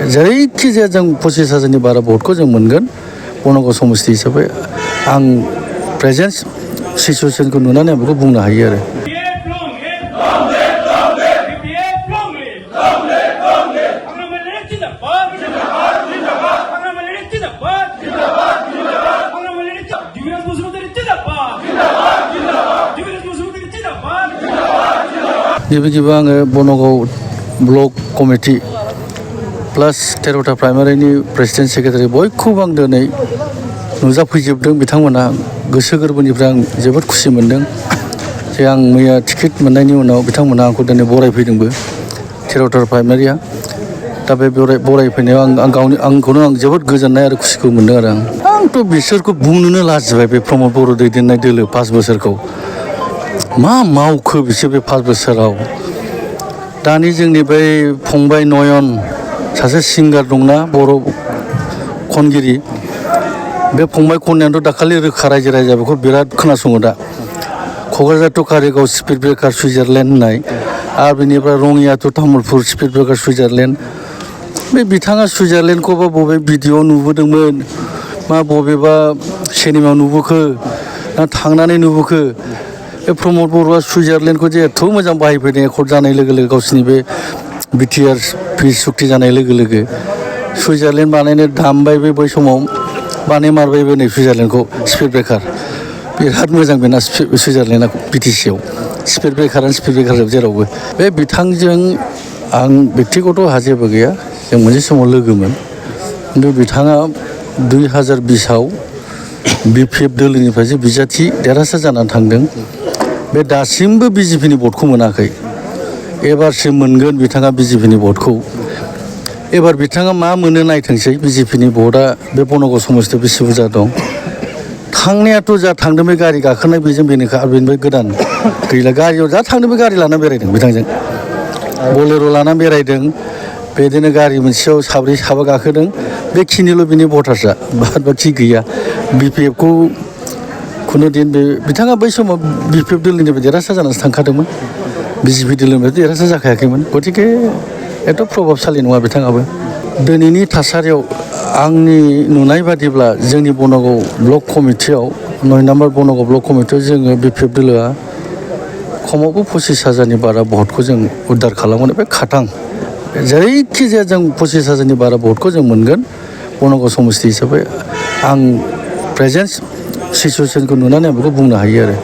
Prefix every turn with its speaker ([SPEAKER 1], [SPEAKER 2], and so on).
[SPEAKER 1] जायखिजाया जों 25,000नि बारा भटखौ जों मोनगोन बनगाव समस्ति हिसाबै आं प्रेजेन्ट सिचुवेसनखौ नुनानै आं बेखौ बुंनो हायो आरो। गिबि आङो बनगाव ब्लक कमिटि प्लास 13टा प्राइमारिनि प्रेसिडेन्ट सेक्रेटारि बयखौबो आं दिनै नुजाफैजोबदों। बिथांमोना गोसो गोरबोनिफ्राय आं जोबोद खुसि मोनदों जे आं मैया टिकेट मोननायनि उनाव बिथांमोना आंखौ दिनै बरायफैदोंबो 13टा प्राइमारिया। दा बे बरायफैनायाव आंखौनो जोबोद गोजोननाय आरो खुसिखौ मोनदों आरो आंथ' बिसोरखौ बुंनोनो लाजिबाय। बे प्रमद बर' दैदेननाय दोलो 5 बोसोरखौ मा मावखो बिसोर बे 5 बोसोराव। दानि जोंनि बै फंबाय नयन सासे सिंगार दंना बर' खनगिरि, बे फंबाय खननायाथ' दाखालि रोखा रायजो राजा बेखौ बिराद खोनासङो दा। Kokrajhar to Karigaon speed breaker Switzerland होननाय, आरो बेनिफ्राय Rangia to Tamulpur speed breaker Switzerland. बे बिथाङा सुइजारलेण्डखौबा बबे भिडिअ'आव नुबोदोंमोन, मा बबेबा सिनेमायाव नुबोखो ना थांनानै नुबोखो। बे प्रमद बर'आ सुइजारलेण्डखौ जे एथ' मोजां बाहायफैदों एकर्ड जानाय लोगो लोगो गावसिनि बे बिटिआर पिस सुक्ति जानाय लोगो लोगो सुइजारलेण्ड बानायनो दामबाय बै समाव बानायमारबायबो नै सुइजारलेण्डखौ स्पिड ब्रेकार। बिराद मोजां बेना सुइजारलेण्डआ बिटिसिआव स्पिड ब्रेकारानो स्पिड ब्रेकार जेरावबो। बे बिथांजों आं बेक्तिगत' आंहा जेबो गैया, जों मोनसे समाव लोगोमोन। खिन्थु बिथाङा 2020आव BPF दोलोनिफ्रायसो बिजाथि देरहासार जानानै थांदों। बे दासिमबो BJPनि भटखौ मोनाखै। एबारसो मोनगोन बिथाङा BJPनि भटखौ। एबार बिथाङा मा मोनो नायथोंसै। BJPनि भटआ बे बनगाव समस्तियाव बेसे बुरजा दं। थांनायाथ' जा थांदों बे गारि गाखोनाय बेजों बेनोखा, आरो बेनिफ्राय गोदान गैला। गारियाव जा थांदों बे गारि लानानै बेरायदों बिथांजों, बलेर' लानानै बेरायदों। बिदिनो गारि मोनसेयाव साब्रै साबा गाखोदों। बेखिनिल' बिनि भटार्सआ, बाद बाखि गैया। BPFखौ खुनु दिन बिथाङा बै समाव BPF दोलोनिफ्राय देरहासार जानासो थांखादोंमोन। BJP दोलोनिफ्राय देरहासार जाखायाखैमोन। गतिके एथ' प्रभाबशालि नङा बिथाङाबो। दिनैनि थासारियाव आंनि नुनाय बादिब्ला जोंनि बनगाव ब्लक कमिटियाव 9 नाम्बार बनगाव ब्लक कमिटियाव जोङो BPF दोलोआ खमावबो 25,000नि बारा भटखौ जों उद्धार खालामगोन। बे खाथां जायखिजाया जों 25,000नि बारा भटखौ जों मोनगोन बनगाव समस्ति हिसाबै आं प्रेजेन्ट सिचुवेसनखौ नुनानै आं बेखौ बुंनो हायो आरो।